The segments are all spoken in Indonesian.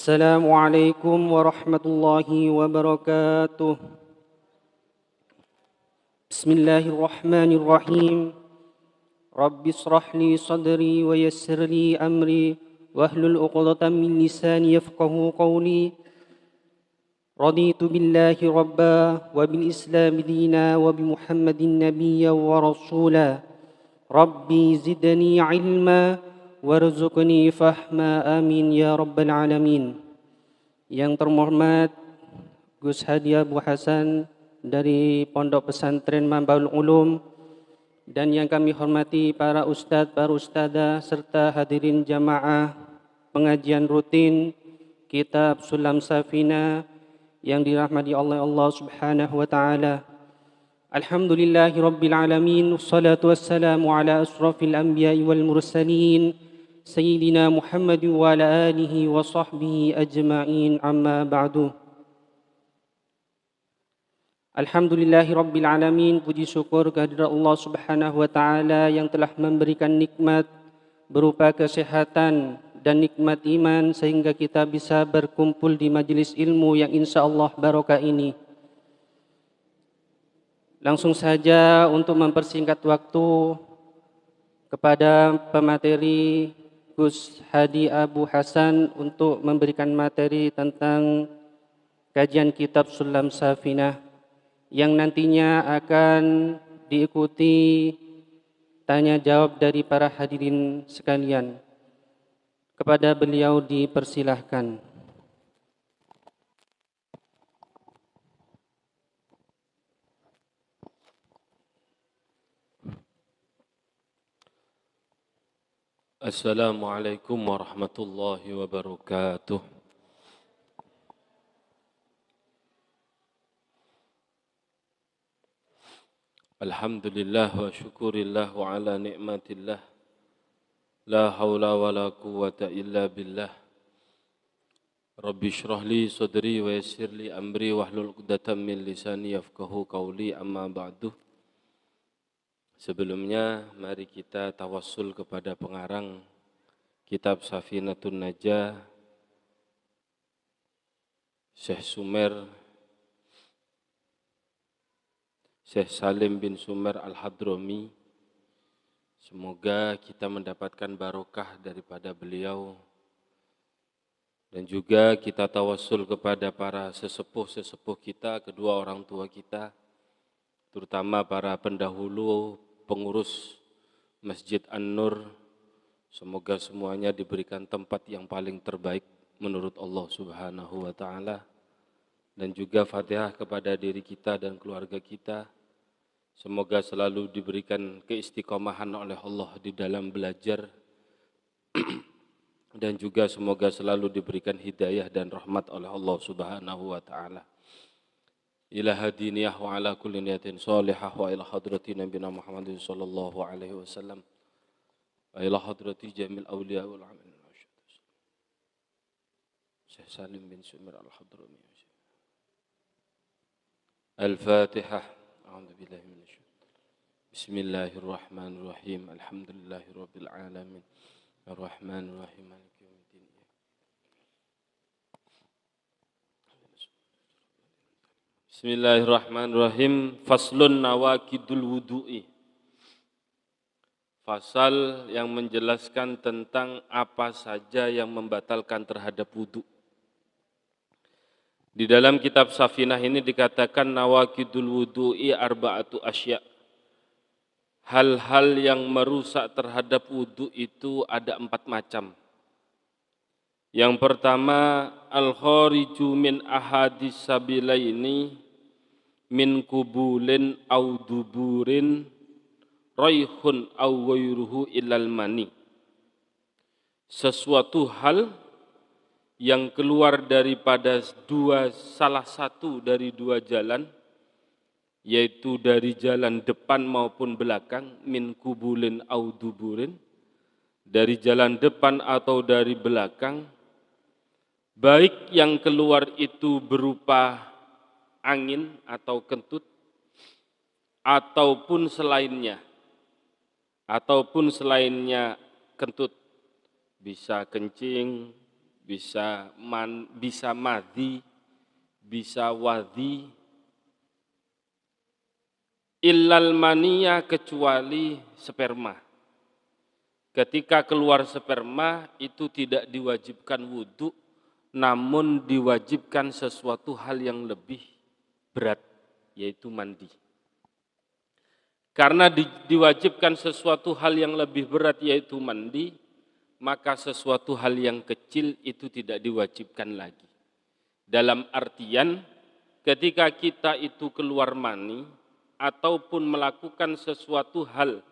السلام عليكم ورحمة الله وبركاته. بسم الله الرحمن الرحيم. رب اشرح لي صدري ويسر لي أمري واحلل عقدة من لساني يفقه قولي. رضيت بالله ربا وبالإسلام دينا وبمحمد نبيا ورسولا. ربي زدني علما warzuqni fahma amin ya rabbal alamin. Yang terhormat Gus Hadi Abu Hasan dari Pondok Pesantren Manbaul Ulum, dan yang kami hormati para ustadz, para ustadzah serta hadirin jamaah pengajian rutin Kitab Sulam Safina yang dirahmati oleh Allah Subhanahu wa taala. Alhamdulillahi rabbil alamin, wassalatu wassalamu ala asrafil anbiya'i wal mursalin Sayyidina Muhammad wa ala alihi wa sahbihi ajma'in, amma ba'du. Alhamdulillahi rabbil alamin, puji syukur kehadirat Allah Subhanahu wa taala yang telah memberikan nikmat berupa kesehatan dan nikmat iman sehingga kita bisa berkumpul di majelis ilmu yang insyaallah barokah ini. Langsung saja untuk mempersingkat waktu, kepada pemateri Gus Hadi Abu Hasan untuk memberikan materi tentang kajian kitab Sulam Safinah yang nantinya akan diikuti tanya jawab dari para hadirin sekalian. Kepada beliau dipersilahkan. Assalamualaikum warahmatullahi wabarakatuh. Alhamdulillah wa syukurillah wa ala ni'matillah. La hawla wa la quwwata illa billah. Rabbi syrah li sadri wa yassir li amri wahlul 'uqdatam min lisani yafqahu qawli, amma ba'du. Sebelumnya mari kita tawassul kepada pengarang kitab Safinatun Najah, Syekh Salim bin Sumer Al-Hadrami. Semoga kita mendapatkan barokah daripada beliau, dan juga kita tawassul kepada para sesepuh-sesepuh kita, kedua orang tua kita, terutama para pendahulu pengurus Masjid An-Nur. Semoga semuanya diberikan tempat yang paling terbaik menurut Allah Subhanahu wa taala, dan juga Fatihah kepada diri kita dan keluarga kita. Semoga selalu diberikan keistiqomahan oleh Allah di dalam belajar dan juga semoga selalu diberikan hidayah dan rahmat oleh Allah Subhanahu wa taala. Ila hadiniyah wa ala kulli niyatin salihah wa ila hadrati nabiyina Muhammadin sallallahu alaihi wasallam wa ila hadrati jamil awliya wal amin. Syekh Salim bin Sumer Al-Hadrami. Al-Fatihah. A'udzu billahi minasy syaitanir. Bismillahirrahmanirrahim. Alhamdulillahirabbil alamin. Arrahmanir rahim. Maliki yaumiddin. Bismillahirrahmanirrahim. Faslun nawaqidul wudu'i. Fasal yang menjelaskan tentang apa saja yang membatalkan terhadap wudu. Di dalam kitab Safinah ini dikatakan nawaqidul wudu'i arba'atu asya'. Hal-hal yang merusak terhadap wudu itu ada 4 macam. Yang pertama, al-khariju min ahadis sabilaini min kubulin au duburin raihun au ghairuhu ilal mani. Sesuatu hal yang keluar daripada salah satu dari 2 jalan, yaitu dari jalan depan maupun belakang, min kubulin au duburin, dari jalan depan atau dari belakang, baik yang keluar itu berupa angin atau kentut, ataupun selainnya kentut, bisa kencing, bisa madhi, bisa wadhi, illal mania kecuali sperma. Ketika keluar sperma itu tidak diwajibkan wudhu, namun diwajibkan sesuatu hal yang lebih berat, yaitu mandi. Karena diwajibkan sesuatu hal yang lebih berat, yaitu mandi, maka sesuatu hal yang kecil itu tidak diwajibkan lagi. Dalam artian, ketika kita itu keluar mani, ataupun melakukan sesuatu hal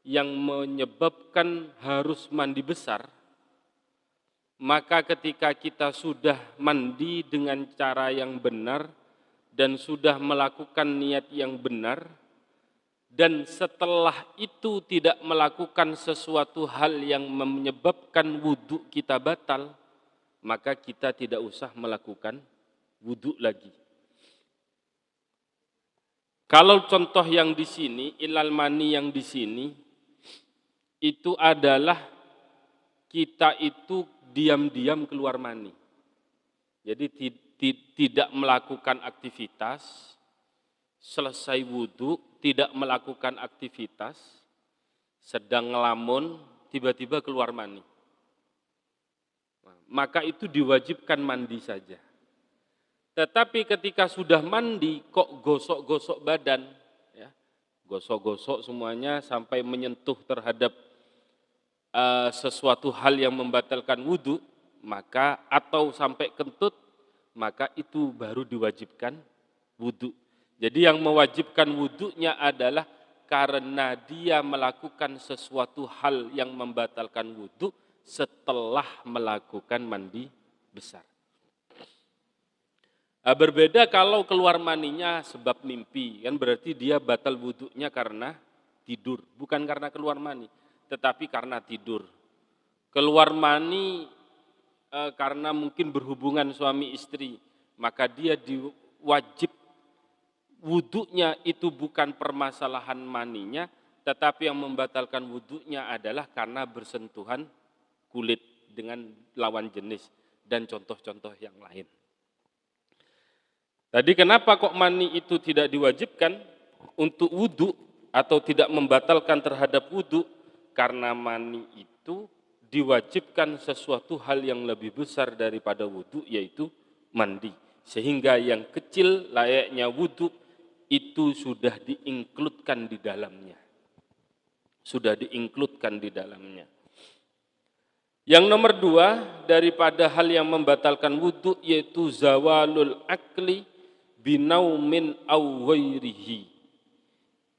yang menyebabkan harus mandi besar, maka ketika kita sudah mandi dengan cara yang benar dan sudah melakukan niat yang benar, dan setelah itu tidak melakukan sesuatu hal yang menyebabkan wudhu kita batal, maka kita tidak usah melakukan wudhu lagi. Kalau contoh yang di sini, ilal mani yang di sini, itu adalah kita itu diam-diam keluar mani. Jadi tidak melakukan aktivitas, selesai wudhu, tidak melakukan aktivitas, sedang ngelamun, tiba-tiba keluar mani. Maka itu diwajibkan mandi saja. Tetapi ketika sudah mandi, kok gosok-gosok badan, ya, gosok-gosok semuanya sampai menyentuh terhadap sesuatu hal yang membatalkan wudhu, maka atau sampai kentut, maka itu baru diwajibkan wudhu. Jadi yang mewajibkan wudhunya adalah karena dia melakukan sesuatu hal yang membatalkan wudhu setelah melakukan mandi besar. Berbeda kalau keluar maninya sebab mimpi, kan berarti dia batal wudhunya karena tidur, bukan karena keluar mani, tetapi karena tidur. Keluar mani karena mungkin berhubungan suami istri, maka dia wajib wudhunya itu bukan permasalahan maninya, tetapi yang membatalkan wudhunya adalah karena bersentuhan kulit dengan lawan jenis dan contoh-contoh yang lain. Tadi kenapa kok mani itu tidak diwajibkan untuk wudhu atau tidak membatalkan terhadap wudhu? Karena mani itu diwajibkan sesuatu hal yang lebih besar daripada wudhu, yaitu mandi. Sehingga yang kecil layaknya wudhu itu sudah diinkludkan di dalamnya. Sudah diinkludkan di dalamnya. Yang nomor 2 daripada hal yang membatalkan wudhu yaitu zawalul akli binaumin aw ghairihi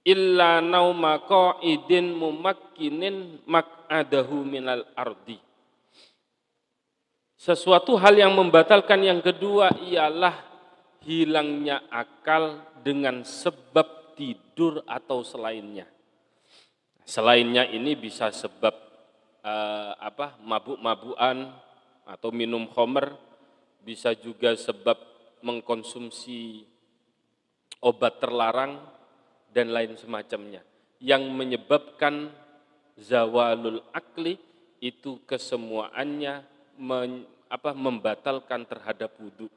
illa nauma qa'idin mumakkinin mak'adahu minal ardi. Sesuatu hal yang membatalkan yang kedua ialah hilangnya akal dengan sebab tidur atau selainnya. Selainnya ini bisa sebab mabuk-mabukan atau minum khamr, bisa juga sebab mengkonsumsi obat terlarang dan lain semacamnya. Yang menyebabkan zawalul akli itu kesemuaannya membatalkan terhadap wudhu.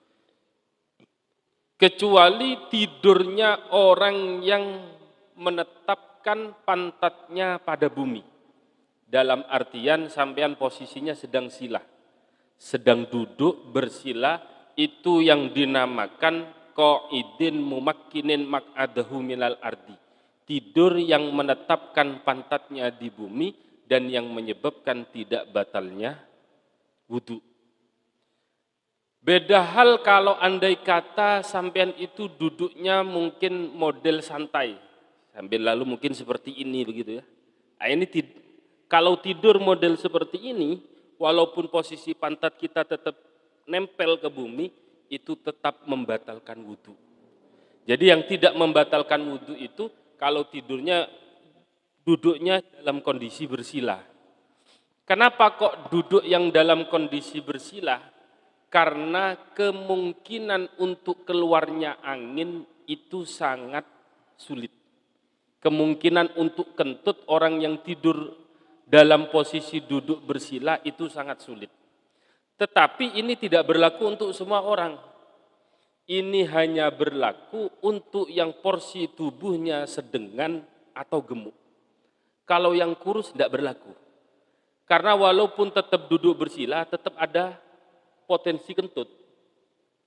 Kecuali tidurnya orang yang menetapkan pantatnya pada bumi. Dalam artian sampean posisinya sedang sila, sedang duduk bersila, itu yang dinamakan qa'idin mumakkinin mak'adahu minal ardi. Tidur yang menetapkan pantatnya di bumi dan yang menyebabkan tidak batalnya wudhu. Beda hal kalau andai kata sampean itu duduknya mungkin model santai, sambil lalu mungkin seperti ini begitu ya. Nah, ini kalau tidur model seperti ini, walaupun posisi pantat kita tetap nempel ke bumi, itu tetap membatalkan wudhu. Jadi yang tidak membatalkan wudhu itu kalau duduknya dalam kondisi bersila. Kenapa kok duduk yang dalam kondisi bersila? Karena kemungkinan untuk keluarnya angin itu sangat sulit. Kemungkinan untuk kentut orang yang tidur dalam posisi duduk bersila itu sangat sulit. Tetapi ini tidak berlaku untuk semua orang. Ini hanya berlaku untuk yang porsi tubuhnya sedengan atau gemuk. Kalau yang kurus tidak berlaku. Karena walaupun tetap duduk bersila, tetap ada potensi kentut.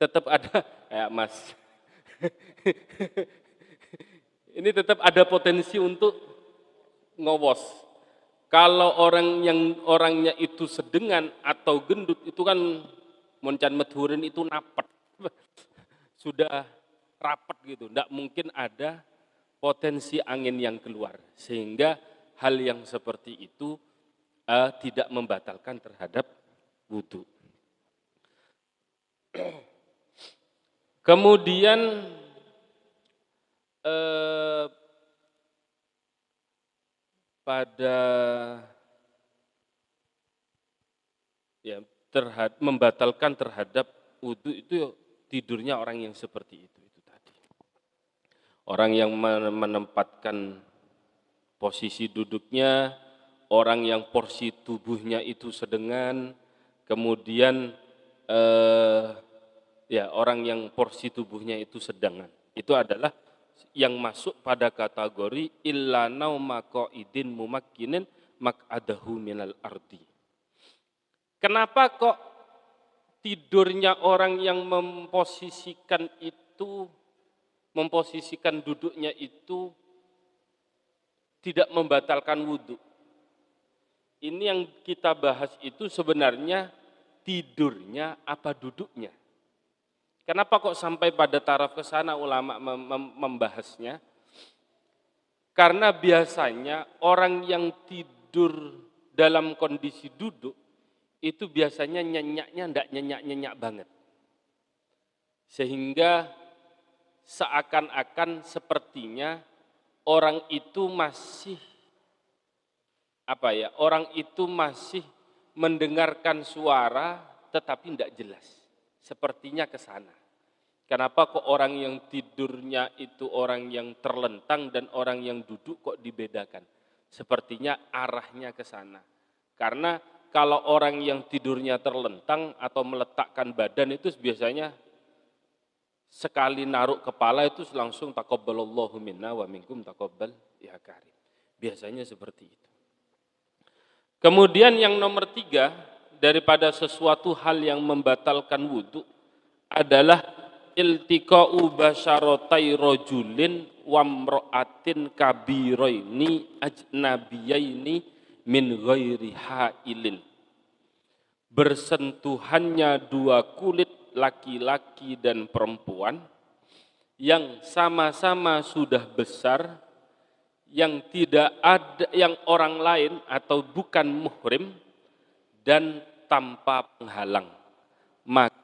Tetap ada, ya Mas. Ini tetap ada potensi untuk ngowos. Kalau orangnya itu sedengan atau gendut itu kan moncan medhurin itu napet. Sudah rapat gitu, tidak mungkin ada potensi angin yang keluar. Sehingga hal yang seperti itu tidak membatalkan terhadap wudhu. Kemudian pada membatalkan terhadap wudhu itu tidurnya orang yang seperti itu tadi. Orang yang menempatkan posisi duduknya, orang yang porsi tubuhnya itu sedengan, kemudian orang yang porsi tubuhnya itu sedengan. Itu adalah yang masuk pada kategori illa nauma qaidin mumakkinin maq'adahu minal ardi. Kenapa kok tidurnya orang yang memposisikan duduknya itu tidak membatalkan wudhu? Ini yang kita bahas itu sebenarnya tidurnya apa duduknya? Kenapa kok sampai pada taraf ke sana ulama membahasnya? Karena biasanya orang yang tidur dalam kondisi duduk itu biasanya nyenyaknya tidak nyenyak banget. Sehingga seakan-akan sepertinya orang itu masih mendengarkan suara tetapi tidak jelas. Sepertinya ke sana. Kenapa kok orang yang tidurnya itu orang yang terlentang dan orang yang duduk kok dibedakan? Sepertinya arahnya ke sana. Karena kalau orang yang tidurnya terlentang atau meletakkan badan itu biasanya sekali naruh kepala itu langsung taqabbalallahu minna wa minkum taqabbal ya karim. Biasanya seperti itu. Kemudian yang nomor 3 daripada sesuatu hal yang membatalkan wudhu adalah iltiqa'u basyaratai rajulin wamra'atin kabiraini ajnabiyaini min ghairi hailin. Bersentuhannya dua kulit laki-laki dan perempuan yang sama-sama sudah besar, yang tidak ada yang orang lain atau bukan muhrim dan tanpa penghalang. Maka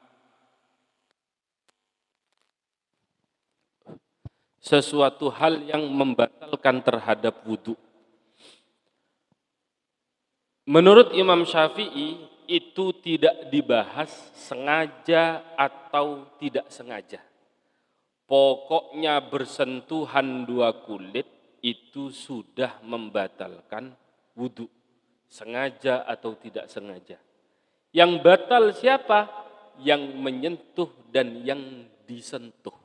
sesuatu hal yang membatalkan terhadap wudhu. Menurut Imam Syafi'i itu tidak dibahas sengaja atau tidak sengaja. Pokoknya bersentuhan dua kulit itu sudah membatalkan wudhu. Sengaja atau tidak sengaja. Yang batal siapa? Yang menyentuh dan yang disentuh.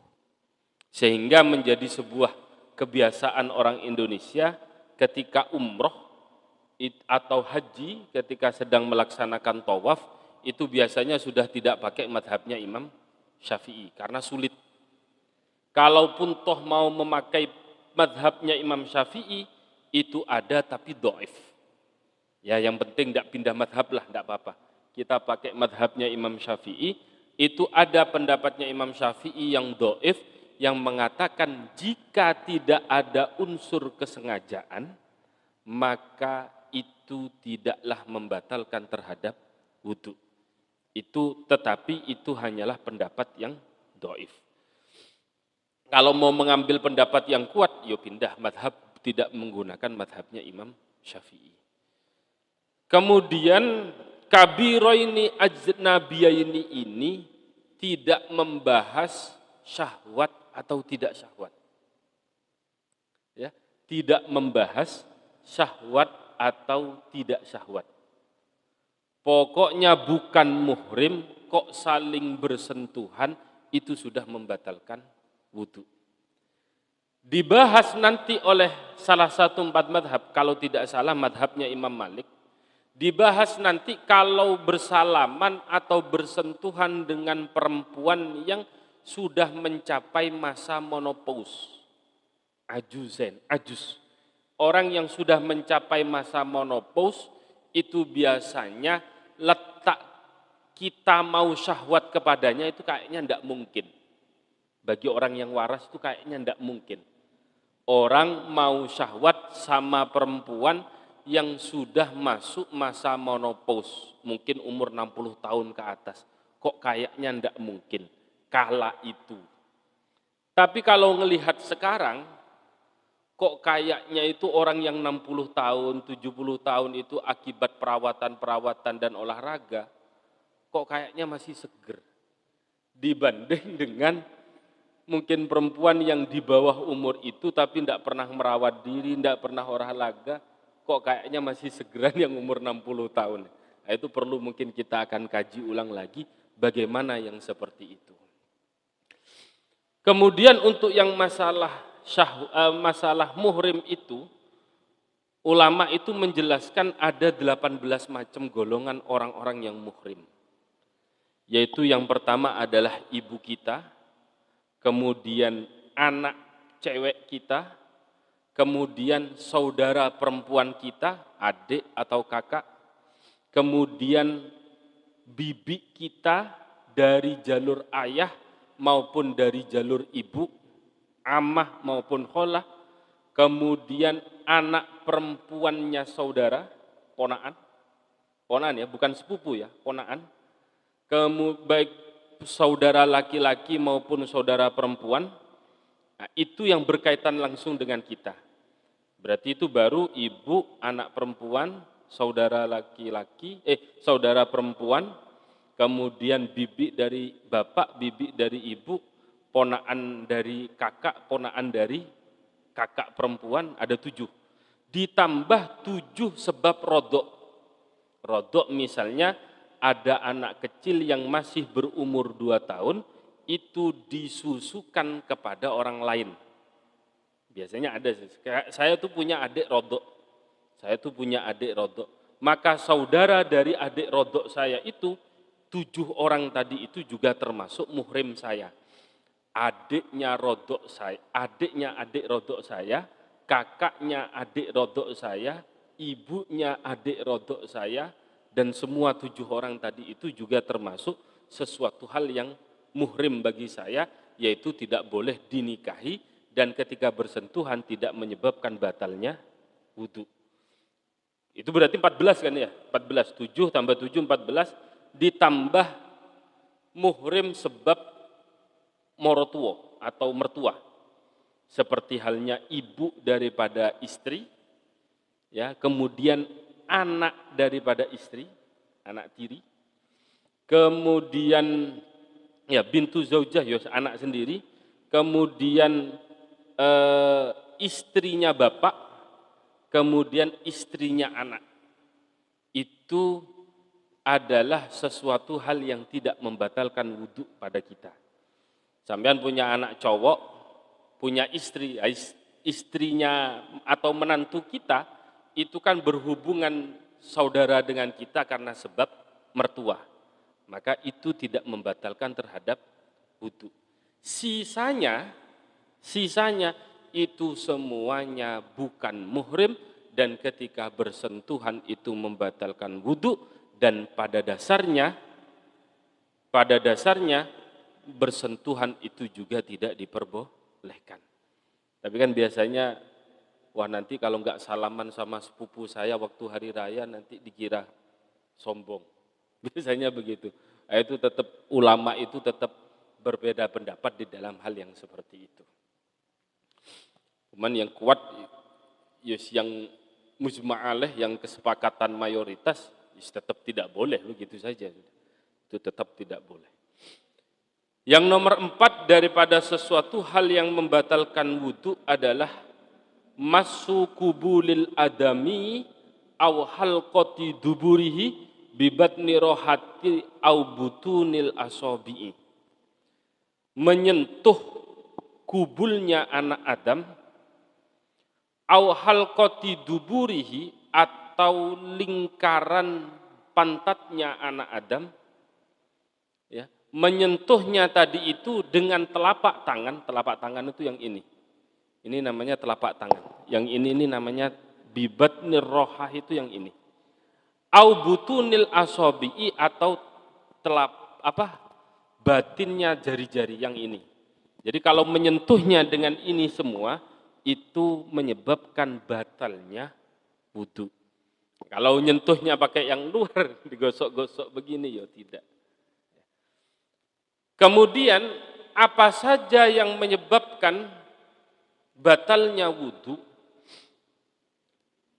Sehingga menjadi sebuah kebiasaan orang Indonesia ketika umroh atau haji, ketika sedang melaksanakan tawaf, itu biasanya sudah tidak pakai madhabnya Imam Syafi'i, karena sulit. Kalaupun toh mau memakai madhabnya Imam Syafi'i, itu ada tapi dhaif. Ya, yang penting tidak pindah madhab lah, tidak apa-apa. Kita pakai madhabnya Imam Syafi'i, itu ada pendapatnya Imam Syafi'i yang dhaif, yang mengatakan jika tidak ada unsur kesengajaan, maka itu tidaklah membatalkan terhadap wudhu. Tetapi itu hanyalah pendapat yang dhaif. Kalau mau mengambil pendapat yang kuat, ya pindah madhab, tidak menggunakan madhabnya Imam Syafi'i. Kemudian kabiraini ajnabiyaini ini tidak membahas syahwat atau tidak syahwat. Ya, tidak membahas syahwat atau tidak syahwat. Pokoknya bukan muhrim, kok saling bersentuhan, itu sudah membatalkan wudhu. Dibahas nanti oleh salah satu 4 madhab, kalau tidak salah madhabnya Imam Malik. Dibahas nanti kalau bersalaman atau bersentuhan dengan perempuan yang sudah mencapai masa menopause. Ajuz. Orang yang sudah mencapai masa menopause itu biasanya letak kita mau syahwat kepadanya itu kayaknya tidak mungkin. Bagi orang yang waras itu kayaknya tidak mungkin. Orang mau syahwat sama perempuan yang sudah masuk masa menopause, mungkin umur 60 tahun ke atas. Kok kayaknya tidak mungkin kala itu. Tapi kalau ngelihat sekarang, kok kayaknya itu orang yang 60 tahun, 70 tahun itu akibat perawatan dan olahraga, kok kayaknya masih seger. Dibanding dengan mungkin perempuan yang di bawah umur itu tapi tidak pernah merawat diri, tidak pernah olahraga, kok kayaknya masih segeran yang umur 60 tahun. Nah, itu perlu mungkin kita akan kaji ulang lagi bagaimana yang seperti itu. Kemudian untuk yang masalah muhrim itu, ulama itu menjelaskan ada 18 macam golongan orang-orang yang muhrim. Yaitu yang pertama adalah ibu kita, kemudian anak cewek kita, kemudian saudara perempuan kita, adik atau kakak, kemudian bibi kita dari jalur ayah maupun dari jalur ibu, amah maupun kholah, kemudian anak perempuannya saudara, ponaan ya, bukan sepupu ya, ponaan, baik saudara laki-laki maupun saudara perempuan, nah, itu yang berkaitan langsung dengan kita. Berarti itu baru ibu, anak perempuan, saudara laki-laki, saudara perempuan, kemudian bibi dari bapak, bibi dari ibu, ponaan dari kakak, ponaan dari kakak perempuan, ada 7. Ditambah 7 sebab rodok. Rodok misalnya ada anak kecil yang masih berumur 2 tahun, itu disusukan kepada orang lain. Biasanya ada, saya tuh punya adik rodok. Maka saudara dari adik rodok saya itu, 7 orang tadi itu juga termasuk muhrim saya. Adiknya adik rodok saya, kakaknya adik rodok saya, ibunya adik rodok saya, dan semua 7 orang tadi itu juga termasuk sesuatu hal yang muhrim bagi saya, yaitu tidak boleh dinikahi dan ketika bersentuhan tidak menyebabkan batalnya wudhu. Itu berarti 14 kan ya? 14, 7 tambah 7, 14, ditambah muhrim sebab morotuo atau mertua. Seperti halnya ibu daripada istri, ya, kemudian anak daripada istri, anak tiri, kemudian ya bintu zaujah, ya, anak sendiri, kemudian istrinya bapak, kemudian istrinya anak. Itu adalah sesuatu hal yang tidak membatalkan wudhu pada kita. Sampean punya anak cowok, punya istri, istrinya atau menantu kita, itu kan berhubungan saudara dengan kita karena sebab mertua. Maka itu tidak membatalkan terhadap wudhu. Sisanya itu semuanya bukan muhrim dan ketika bersentuhan itu membatalkan wudhu dan pada dasarnya bersentuhan itu juga tidak diperbolehkan. Tapi kan biasanya, wah nanti kalau nggak salaman sama sepupu saya waktu hari raya nanti dikira sombong. Biasanya begitu. Itu tetap ulama itu tetap berbeda pendapat di dalam hal yang seperti itu. Cuman yang kuat, yang mujma'aleh, yang kesepakatan mayoritas, tetap tidak boleh, begitu saja. Itu tetap tidak boleh. Yang nomor 4 daripada sesuatu hal yang membatalkan wudhu adalah masu kubulil adami aw halqati duburihi bibatni rohati au butunil asobi'i, menyentuh kubulnya anak Adam, au halqati duburihi, atau lingkaran pantatnya anak Adam, ya, menyentuhnya tadi itu dengan telapak tangan itu yang ini namanya telapak tangan, yang ini namanya bibatnir rohah, itu yang ini, au butunil asobi'i, atau batinnya jari-jari yang ini. Jadi kalau menyentuhnya dengan ini semua, itu menyebabkan batalnya wudu. Kalau nyentuhnya pakai yang luar, digosok-gosok begini, ya tidak. Kemudian apa saja yang menyebabkan batalnya wudu,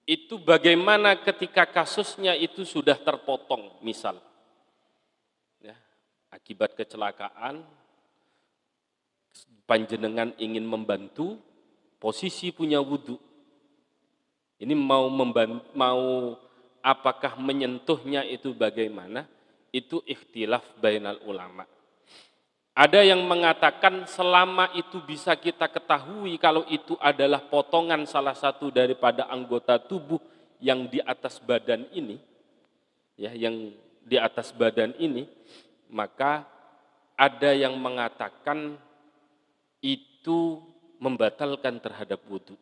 itu bagaimana ketika kasusnya itu sudah terpotong, misal ya, akibat kecelakaan, panjenengan ingin membantu, posisi punya wudu, ini mau apakah menyentuhnya itu bagaimana, itu ikhtilaf bainal ulama. Ada yang mengatakan selama itu bisa kita ketahui kalau itu adalah potongan salah satu daripada anggota tubuh yang di atas badan ini, ya, yang di atas badan ini, maka ada yang mengatakan itu membatalkan terhadap wudu.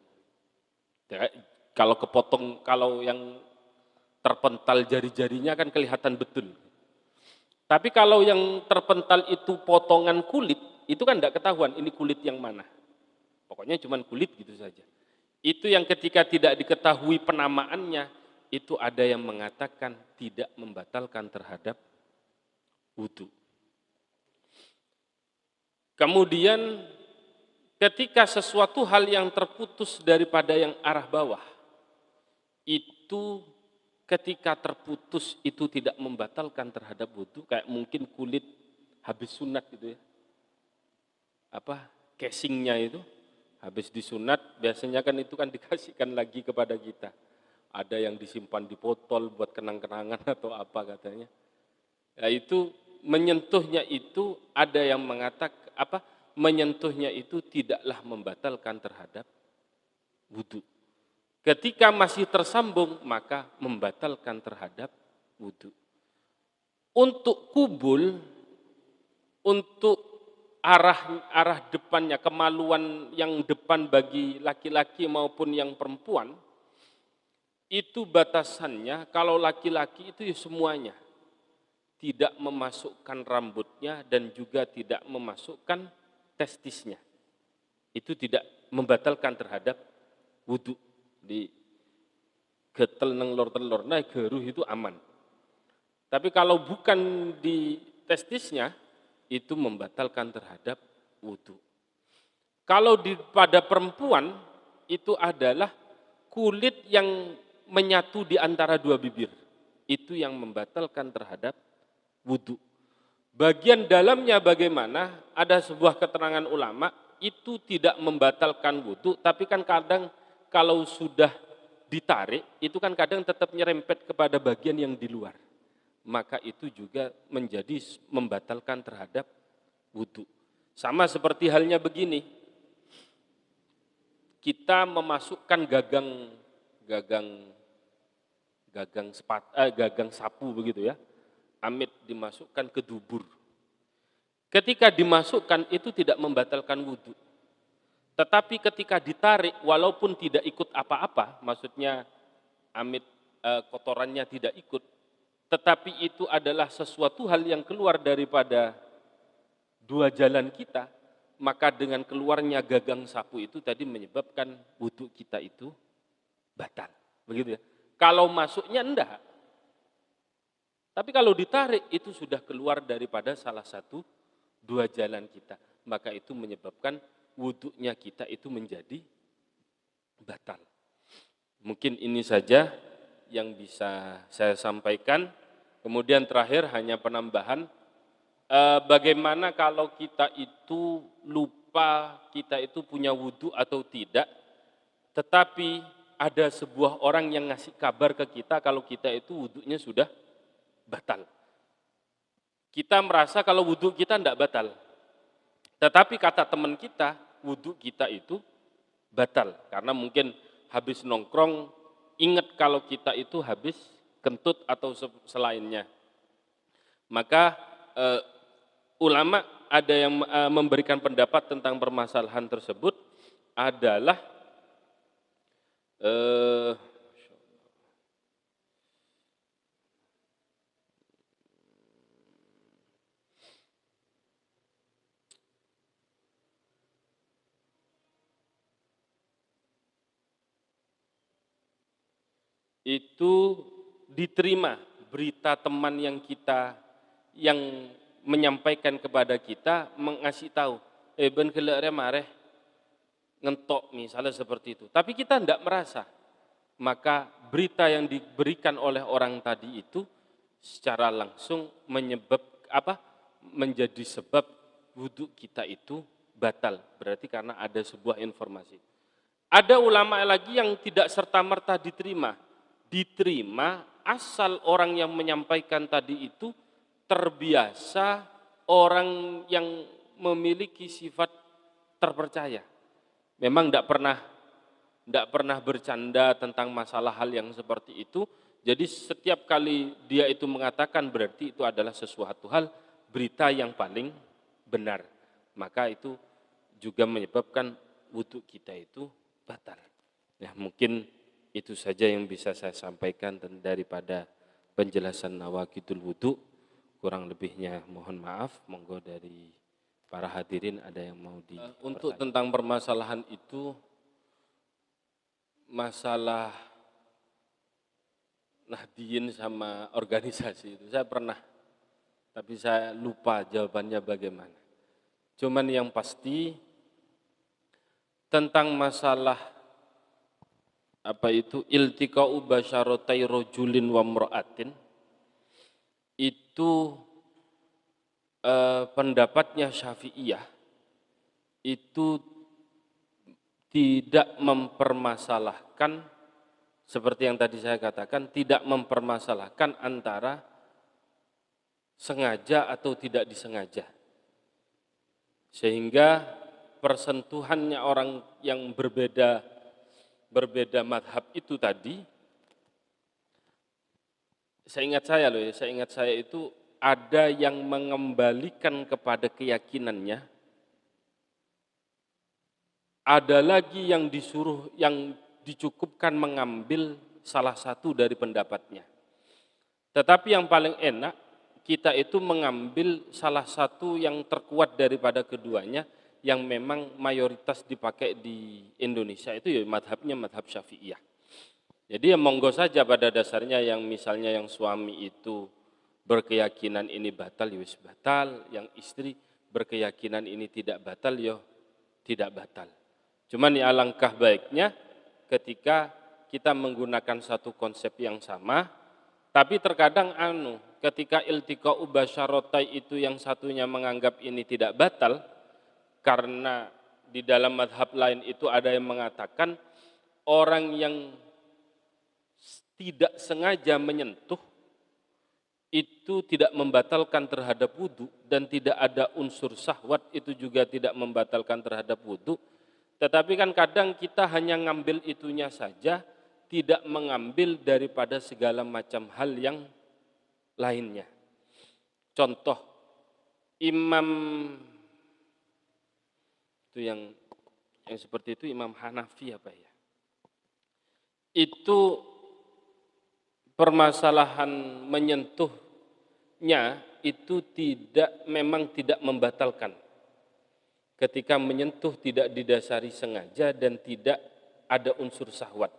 Ya, kalau kepotong, kalau yang terpental jari-jarinya kan kelihatan betul. Tapi kalau yang terpental itu potongan kulit, itu kan tidak ketahuan ini kulit yang mana. Pokoknya cuma kulit gitu saja. Itu yang ketika tidak diketahui penamaannya, itu ada yang mengatakan tidak membatalkan terhadap wudu. Kemudian ketika sesuatu hal yang terputus daripada yang arah bawah, itu ketika terputus itu tidak membatalkan terhadap wudu, kayak mungkin kulit habis sunat gitu ya. Casingnya itu habis disunat, biasanya kan itu kan dikasihkan lagi kepada kita. Ada yang disimpan di botol buat kenang-kenangan atau apa katanya. Ya, itu menyentuhnya itu ada yang mengatakan menyentuhnya itu tidaklah membatalkan terhadap wudu. Ketika masih tersambung, maka membatalkan terhadap wudu. Untuk kubul, untuk arah depannya, kemaluan yang depan bagi laki-laki maupun yang perempuan, itu batasannya kalau laki-laki itu ya semuanya. Tidak memasukkan rambutnya dan juga tidak memasukkan testisnya. Itu tidak membatalkan terhadap wudu. Di getel nang lor-telor, nah geruh itu aman. Tapi kalau bukan di testisnya, itu membatalkan terhadap wudu. Kalau pada perempuan, itu adalah kulit yang menyatu di antara dua bibir. Itu yang membatalkan terhadap wudu. Bagian dalamnya bagaimana? Ada sebuah keterangan ulama, itu tidak membatalkan wudu, tapi kan kadang kalau sudah ditarik, itu kan kadang tetap nyerempet kepada bagian yang di luar. Maka itu juga menjadi membatalkan terhadap wudu. Sama seperti halnya begini, kita memasukkan gagang sapu begitu ya, amit dimasukkan ke dubur. Ketika dimasukkan itu tidak membatalkan wudu. Tetapi ketika ditarik, walaupun tidak ikut apa-apa, maksudnya amit kotorannya tidak ikut, tetapi itu adalah sesuatu hal yang keluar daripada dua jalan kita, maka dengan keluarnya gagang sapu itu tadi menyebabkan wudu kita itu batal. Begitu ya. Kalau masuknya enggak. Tapi kalau ditarik itu sudah keluar daripada salah satu dua jalan kita, maka itu menyebabkan wudunya kita itu menjadi batal. Mungkin ini saja yang bisa saya sampaikan. Kemudian terakhir hanya penambahan, bagaimana kalau kita itu lupa kita itu punya wudu atau tidak, tetapi ada sebuah orang yang ngasih kabar ke kita kalau kita itu wudunya sudah batal. Kita merasa kalau wudhu kita tidak batal. Tetapi kata teman kita, wudhu kita itu batal. Karena mungkin habis nongkrong, ingat kalau kita itu habis kentut atau selainnya. Maka ulama ada yang memberikan pendapat tentang permasalahan tersebut adalah itu diterima berita teman yang menyampaikan kepada kita, mengasih tahu, ben kelere mareh ngentok misalnya seperti itu. Tapi kita tidak merasa. Maka berita yang diberikan oleh orang tadi itu secara langsung menjadi sebab wudhu kita itu batal. Berarti karena ada sebuah informasi. Ada ulama lagi yang tidak serta-merta diterima. Diterima asal orang yang menyampaikan tadi itu terbiasa orang yang memiliki sifat terpercaya. Memang tidak pernah bercanda tentang masalah hal yang seperti itu. Jadi setiap kali dia itu mengatakan berarti itu adalah sesuatu hal berita yang paling benar. Maka itu juga menyebabkan wudhu kita itu batal. Ya, mungkin itu saja yang bisa saya sampaikan daripada penjelasan nawaqidul wudhu. Kurang lebihnya mohon maaf. Monggo dari para hadirin ada yang mau untuk tentang permasalahan itu, masalah Nahdien sama organisasi itu saya pernah, tapi saya lupa jawabannya bagaimana. Cuman yang pasti tentang masalah iltiqa'u basyaratai rajulin wa mra'atin, itu pendapatnya Syafi'iyah itu tidak mempermasalahkan, seperti yang tadi saya katakan, tidak mempermasalahkan antara sengaja atau tidak disengaja. Sehingga persentuhannya orang yang berbeda madhab itu tadi, seingat saya itu ada yang mengembalikan kepada keyakinannya, ada lagi yang dicukupkan mengambil salah satu dari pendapatnya. Tetapi yang paling enak kita itu mengambil salah satu yang terkuat daripada keduanya, yang memang mayoritas dipakai di Indonesia itu ya madhabnya madhab Syafi'iyah. Jadi ya monggo saja pada dasarnya yang misalnya yang suami itu berkeyakinan ini batal, ya wis batal. Yang istri berkeyakinan ini tidak batal, ya tidak batal. Cuman ya alangkah baiknya ketika kita menggunakan satu konsep yang sama, tapi terkadang ketika iltiqa'u basyaratai itu yang satunya menganggap ini tidak batal, karena di dalam madhab lain itu ada yang mengatakan orang yang tidak sengaja menyentuh itu tidak membatalkan terhadap wudhu, dan tidak ada unsur syahwat itu juga tidak membatalkan terhadap wudhu. Tetapi kan kadang kita hanya ngambil itunya saja, tidak mengambil daripada segala macam hal yang lainnya. Contoh, imam itu yang seperti itu, Imam Hanafi apa ya? Itu permasalahan menyentuhnya itu memang tidak membatalkan. Ketika menyentuh tidak didasari sengaja dan tidak ada unsur syahwat.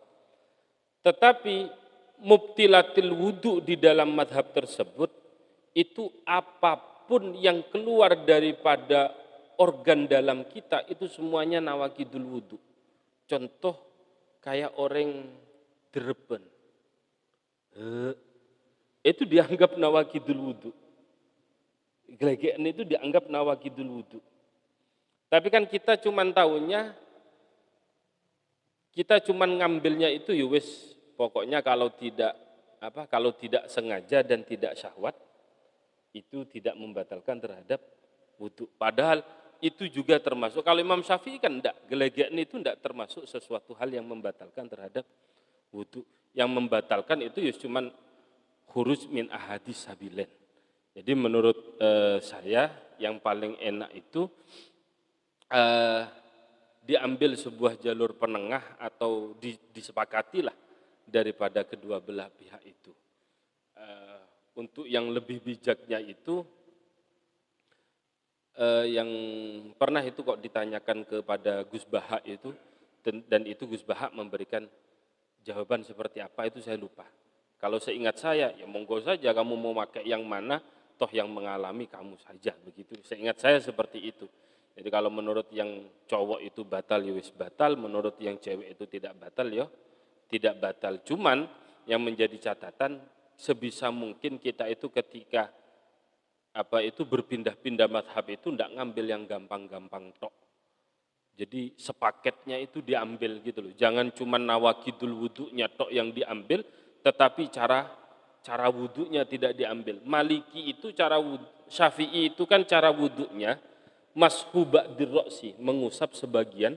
Tetapi mubtilatil wudhu di dalam madhab tersebut itu apapun yang keluar daripada organ dalam kita itu semuanya nawaqidul wudhu. Contoh kayak orang dereben. Itu dianggap nawaqidul wudhu. Gelegean itu dianggap nawaqidul wudhu. Tapi kan kita cuman tahunya, kita cuman ngambilnya itu ya wis, pokoknya kalau tidak kalau tidak sengaja dan tidak syahwat, itu tidak membatalkan terhadap wudhu. Padahal itu juga termasuk, kalau Imam Syafi'i kan enggak, gelegean itu enggak termasuk sesuatu hal yang membatalkan terhadap wudhu. Yang membatalkan itu ya cuman khuruj min ahadis sabilen. Jadi menurut saya yang paling enak itu diambil sebuah jalur penengah atau disepakatilah daripada kedua belah pihak itu. Untuk yang lebih bijaknya itu, yang pernah itu kok ditanyakan kepada Gus Bahak itu, dan itu Gus Bahak memberikan jawaban seperti apa itu saya lupa. Kalau seingat saya, ya monggo saja kamu mau pakai yang mana, toh yang mengalami kamu saja, begitu. Seingat saya seperti itu. Jadi kalau menurut yang cowok itu batal, ya wis batal, menurut yang cewek itu tidak batal, ya tidak batal. Cuman yang menjadi catatan, sebisa mungkin kita itu ketika berpindah-pindah mazhab itu tidak ngambil yang gampang-gampang tok. Jadi sepaketnya itu diambil gitu loh. Jangan cuma nawakidul wudunya tok yang diambil, tetapi cara wudunya tidak diambil. Maliki itu Syafi'i itu kan cara wudunya mashu ba'dir ra'si, mengusap sebagian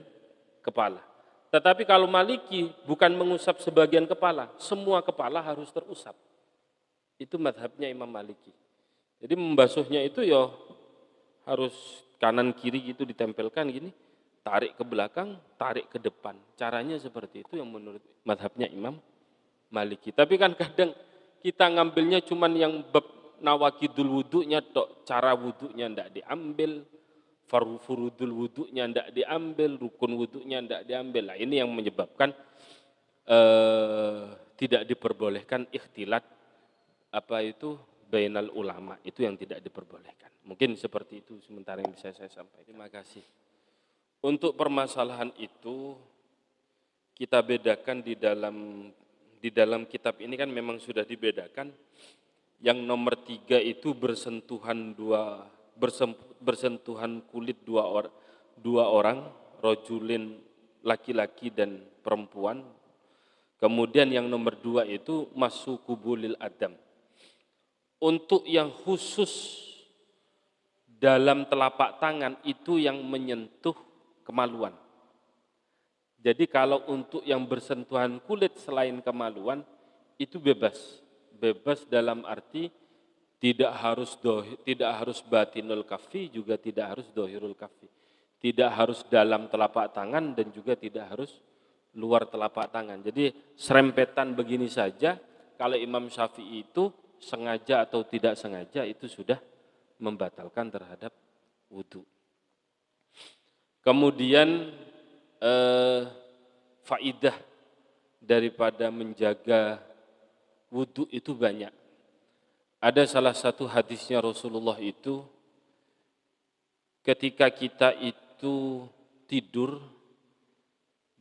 kepala. Tetapi kalau Maliki bukan mengusap sebagian kepala, semua kepala harus terusap. Itu mazhabnya Imam Maliki. Jadi membasuhnya itu ya harus kanan kiri gitu ditempelkan gini, tarik ke belakang, tarik ke depan. Caranya seperti itu yang menurut mazhabnya Imam Maliki. Tapi kan kadang kita ngambilnya cuman yang bab nawakidul wudunya tok, cara wudunya ndak diambil, furudul wudunya ndak diambil, rukun wudunya ndak diambil. Nah, ini yang menyebabkan tidak diperbolehkan ikhtilat bainal ulama, itu yang tidak diperbolehkan. Mungkin seperti itu sementara yang bisa saya sampaikan. Terima kasih. Untuk permasalahan itu kita bedakan di dalam kitab ini kan memang sudah dibedakan. Yang nomor 3 itu bersentuhan kulit dua orang, rojulin laki-laki dan perempuan. Kemudian yang nomor 2 itu masu kubulil adam. Untuk yang khusus dalam telapak tangan itu yang menyentuh kemaluan. Jadi kalau untuk yang bersentuhan kulit selain kemaluan itu bebas. Bebas dalam arti tidak harus batinul kaffi, juga tidak harus dohirul kaffi. Tidak harus dalam telapak tangan dan juga tidak harus luar telapak tangan. Jadi serempetan begini saja, kalau Imam Syafi'i itu sengaja atau tidak sengaja itu sudah membatalkan terhadap wudhu. Kemudian faidah daripada menjaga wudhu itu banyak. Ada salah satu hadisnya Rasulullah itu, ketika kita itu tidur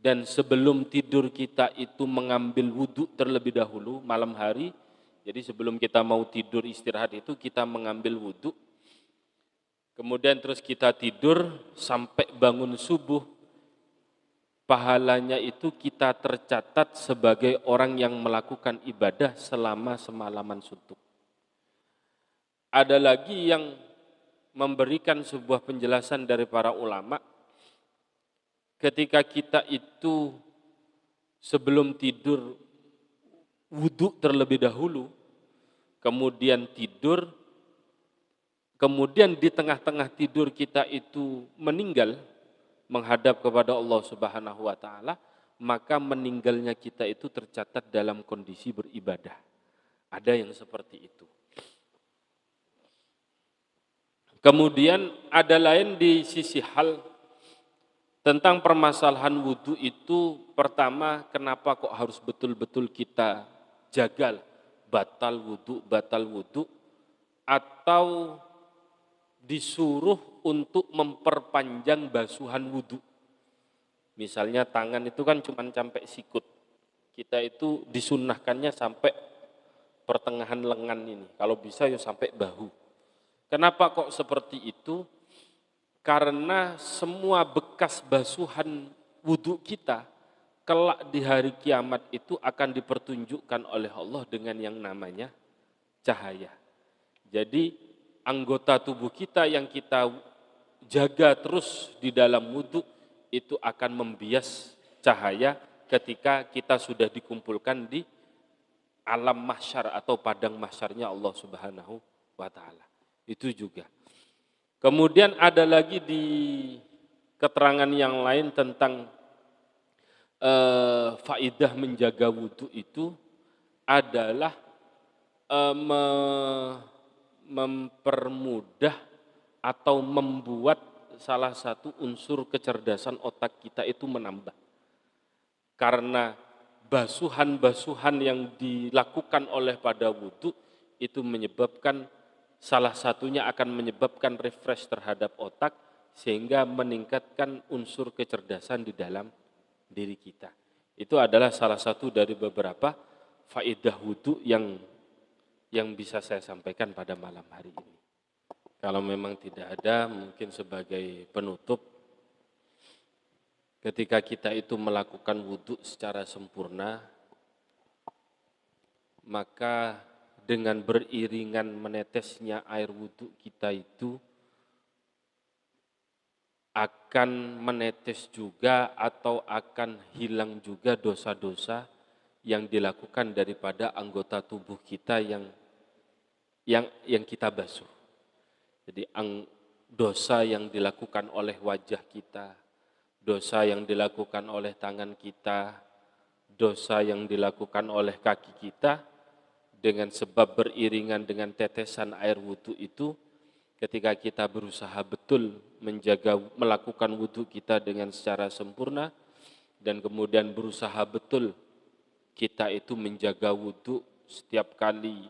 dan sebelum tidur kita itu mengambil wudhu terlebih dahulu malam hari. Jadi sebelum kita mau tidur istirahat itu kita mengambil wudhu. Kemudian terus kita tidur sampai bangun subuh. Pahalanya itu kita tercatat sebagai orang yang melakukan ibadah selama semalaman suntuk. Ada lagi yang memberikan sebuah penjelasan dari para ulama. Ketika kita itu sebelum tidur wudhu terlebih dahulu, kemudian tidur, kemudian di tengah-tengah tidur kita itu meninggal, menghadap kepada Allah Subhanahu wa Ta'ala, maka meninggalnya kita itu tercatat dalam kondisi beribadah. Ada yang seperti itu. Kemudian ada lain di sisi hal tentang permasalahan wudhu itu, pertama kenapa kok harus betul-betul kita jaga batal wudhu, atau disuruh untuk memperpanjang basuhan wudhu. Misalnya tangan itu kan cuma sampai sikut, kita itu disunnahkannya sampai pertengahan lengan ini, kalau bisa ya sampai bahu. Kenapa kok seperti itu? Karena semua bekas basuhan wudhu kita kelak di hari kiamat itu akan dipertunjukkan oleh Allah dengan yang namanya cahaya. Jadi anggota tubuh kita yang kita jaga terus di dalam wudhu itu akan membias cahaya ketika kita sudah dikumpulkan di alam mahsyar atau padang mahsyarnya Allah Subhanahu wa taala. Itu juga. Kemudian ada lagi di keterangan yang lain tentang faidah menjaga wudhu itu adalah mempermudah atau membuat salah satu unsur kecerdasan otak kita itu menambah. Karena basuhan-basuhan yang dilakukan oleh pada wudhu itu menyebabkan salah satunya akan menyebabkan refresh terhadap otak sehingga meningkatkan unsur kecerdasan di dalam diri kita. Itu adalah salah satu dari beberapa faedah wudhu yang bisa saya sampaikan pada malam hari ini. Kalau memang tidak ada, mungkin sebagai penutup, ketika kita itu melakukan wudhu secara sempurna, maka dengan beriringan menetesnya air wudhu kita itu akan menetes juga atau akan hilang juga dosa-dosa yang dilakukan daripada anggota tubuh kita yang kita basuh. Jadi dosa yang dilakukan oleh wajah kita, dosa yang dilakukan oleh tangan kita, dosa yang dilakukan oleh kaki kita, dengan sebab beriringan dengan tetesan air wudhu itu, ketika kita berusaha betul melakukan wudhu kita dengan secara sempurna, dan kemudian berusaha betul kita itu menjaga wudhu setiap kali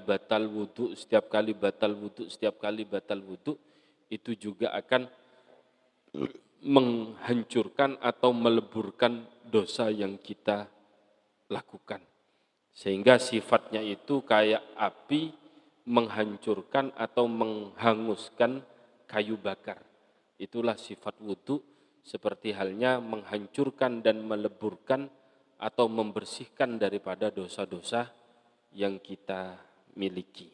batal wudhu, itu juga akan menghancurkan atau meleburkan dosa yang kita lakukan. Sehingga sifatnya itu kayak api menghancurkan atau menghanguskan kayu bakar. Itulah sifat wudhu, seperti halnya menghancurkan dan meleburkan atau membersihkan daripada dosa-dosa yang kita miliki.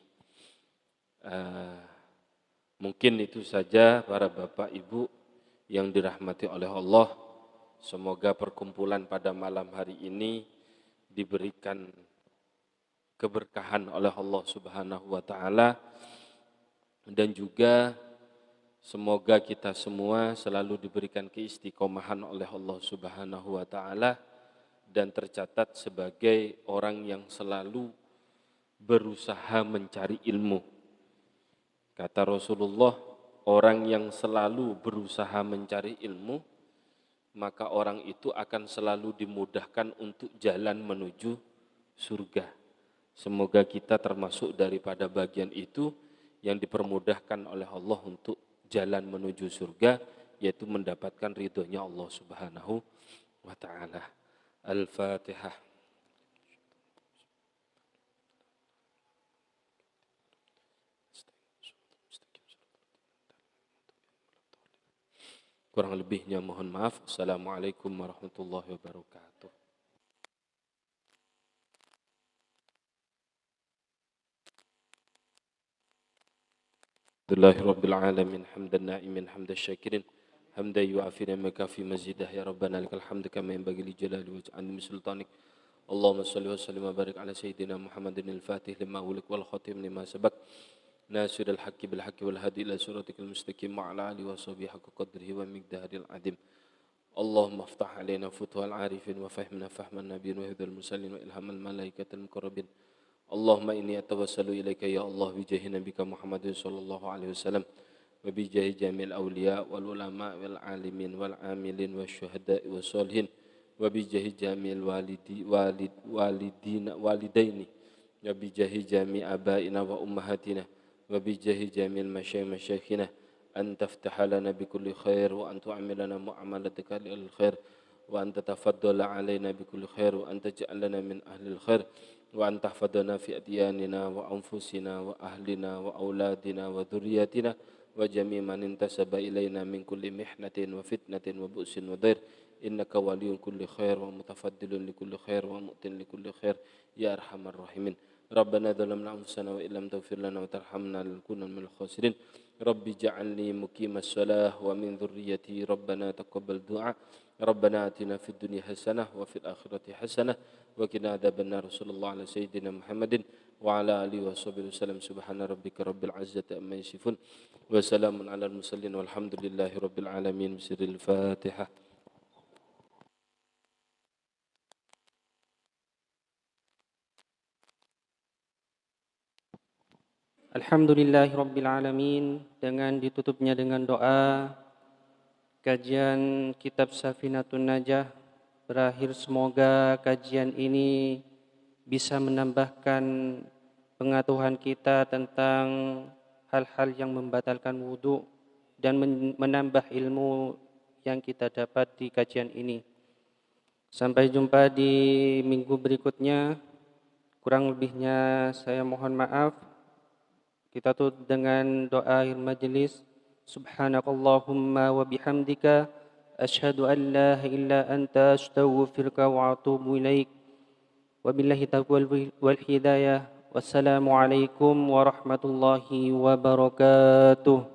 Mungkin itu saja para Bapak Ibu yang dirahmati oleh Allah. Semoga perkumpulan pada malam hari ini diberikan keberkahan oleh Allah Subhanahu wa taala, dan juga semoga kita semua selalu diberikan keistiqomahan oleh Allah Subhanahu wa taala dan tercatat sebagai orang yang selalu berusaha mencari ilmu. Kata Rasulullah, orang yang selalu berusaha mencari ilmu, maka orang itu akan selalu dimudahkan untuk jalan menuju surga. Semoga kita termasuk daripada bagian itu yang dipermudahkan oleh Allah untuk jalan menuju surga, yaitu mendapatkan ridhonya Allah Subhanahu wa ta'ala. Al-Fatihah. Kurang lebihnya mohon maaf. Assalamualaikum warahmatullahi wabarakatuh. Alhamdulillahirrabbilalamin, hamdan na'imin, hamdan syakirin, hamdan yu'afina makafi mazidah, ya Rabbana lakal hamdu kama yanbaghi li jalali waj'an sultanik. Allahumma salli wa sallim wa barik ala sayyidina Muhammadin al-Fatih lima ulik wal khatim lima sabak, nasiril haqqi bil haqqi wal hadi ila suratikal mustaqim wa ala alihi wa sahbihi haqqa qadrihi wa miqdaril adim. Allahumma aftah alaina futuhal arifin wa fahmina fahman nabiyyin wa hidal musallin wa ilhamal malaikatil muqarrabin. Allahumma inni atawassalu ilaika ya Allah bijahi nabika Muhammadin sallallahu alaihi wasallam wa bijahi jamil awliya wal ulama wal alimin wal amilin wa syuhada wa salihin wa bijahi jamil walidaini wa bijahi jami abaina wa ummahatina wa bijahi jamil masyayikhina an taftaha lana bikulli khair wa an tu'amilana mu'amalatika lil khair wa an tatafaddala alaina bikulli khair wa an taj'alana min ahli al khair وأن تحفظنا في أدياننا وأنفسنا وأهلنا وأولادنا وذرياتنا وجميع من انتسب إلينا من كل محنة وفتنة وبؤس وضير إنك ولي كل خير ومتفضل لكل خير ومؤت لكل خير يا أرحم الراحمين. ربنا ظلمنا أنفسنا وإن لم تغفر لنا وترحمنا لنكونن من الخاسرين. ربي اجعلني مقيم الصلاة ومن ذريتي ربنا تقبل دعاء. ربنا آتنا في الدنيا حسنة وفي الآخرة حسنة وقنا عذاب النار. صلى الله على سيدنا محمد وعلى آله وصحبه وسلم. سبحان ربك رب العزة عما يصفون وسلام على المرسلين والحمد لله رب العالمين. بسر الفاتحة. Alhamdulillahirrabbilalamin. Dengan ditutupnya dengan doa, kajian kitab Safinatun Najah berakhir. Semoga kajian ini bisa menambahkan pengetahuan kita tentang hal-hal yang membatalkan wudhu dan menambah ilmu yang kita dapat di kajian ini. Sampai jumpa di minggu berikutnya. Kurang lebihnya saya mohon maaf. Kita tutup dengan doa akhir majelis. Subhanakallahumma wa bihamdika asyhadu an la ilaha illa anta astaghfiruka wa atubu ilaik. Wabillahi taufiq wal hidayah. Wassalamu alaikum warahmatullahi wabarakatuh.